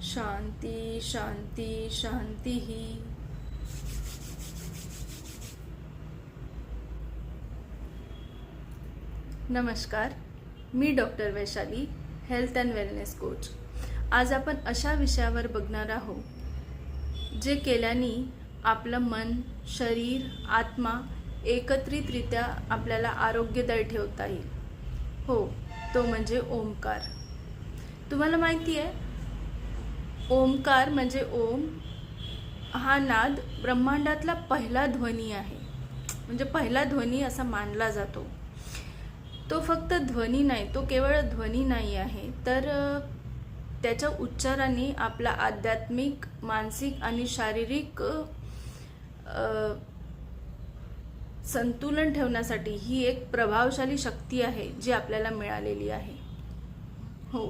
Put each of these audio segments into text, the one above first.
शांती शांती शांती ही। नमस्कार, मी doctor Vaishali, health and wellness coach. आज आपण अशा विषयावर बघणार आहोत जे केल्याने आपलं मन, शरीर, आत्मा एकत्रितरित्या आपल्याला आरोग्यदायी ठेवता येईल। हो, तो म्हणजे ओमकार। तुम्हाला माहिती आहे, ओमकार म्हणजे ओम हा नाद ब्रह्मांडातला पहिला ध्वनी आहे, म्हणजे पहिला ध्वनी असा मानला जातो। तो फक्त ध्वनी नाही, तो केवळ ध्वनी नाही आहे, तर त्याच्या उच्चाराने आपला आध्यात्मिक, मानसिक आणि शारीरिक संतुलन ठेवण्यासाठी ही एक प्रभावशाली शक्ती आहे जी आपल्याला मिळालेली आहे। हो,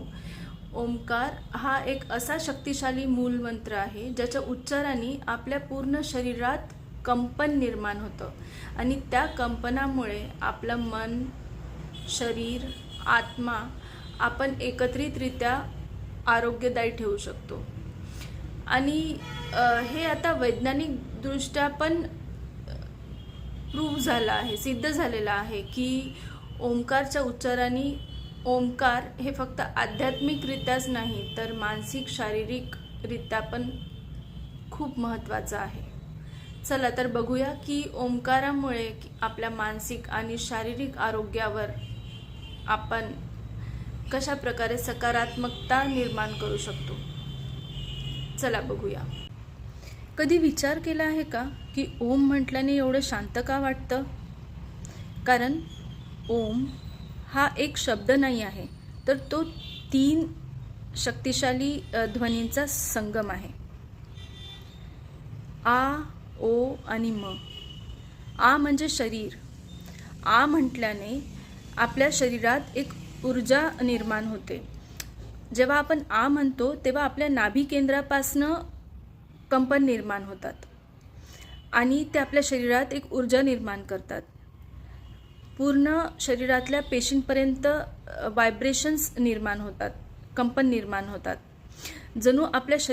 ओमकार हा एक असा शक्तिशाली मूलमंत्र आहे ज्याच्या उच्चाराने आपल्या पूर्ण शरीरात कंपन निर्माण होतं आणि त्या कंपनामुळे आपलं मन, शरीर, आत्मा आपण एकत्रितरित्या आरोग्यदायी ठेवू शकतो। आणि हे आता वैज्ञानिक दृष्ट्या पण प्रूव्ह झालं आहे, सिद्ध झालेलं आहे की ओमकारच्या उच्चाराने ओमकार हे फक्त आध्यात्मिकरित्याच नाही तर मानसिक, शारीरिकरित्या पण खूप महत्त्वाचं आहे। चला तर बघूया की ओमकारामुळे आपल्या मानसिक आणि शारीरिक आरोग्यावर आपण कशा प्रकारे सकारात्मकता निर्माण करू शकतो। चला बघूया। कधी विचार केला आहे का की ओम म्हटल्याने एवढं शांत का वाटतं? कारण ओम हा एक शब्द नाही आहे, तर तो 3 शक्तिशाली ध्वनींचा संगम आहे। आ, ओ आणि म। आ म्हणजे शरीर। आ म्हटल्याने आपल्या शरीरात एक ऊर्जा निर्माण होते। जेव्हा आपण आ म्हणतो तेव्हा आपल्या नाभी केंद्रापासनं कंपन निर्माण होतात आणि ते आपल्या शरीरात एक ऊर्जा निर्माण करतात। पूर्ण शरीरातल्या पेशींपर्यंत व्हायब्रेशन्स निर्माण होतात, कंपन निर्माण होतात। जणू आपल्या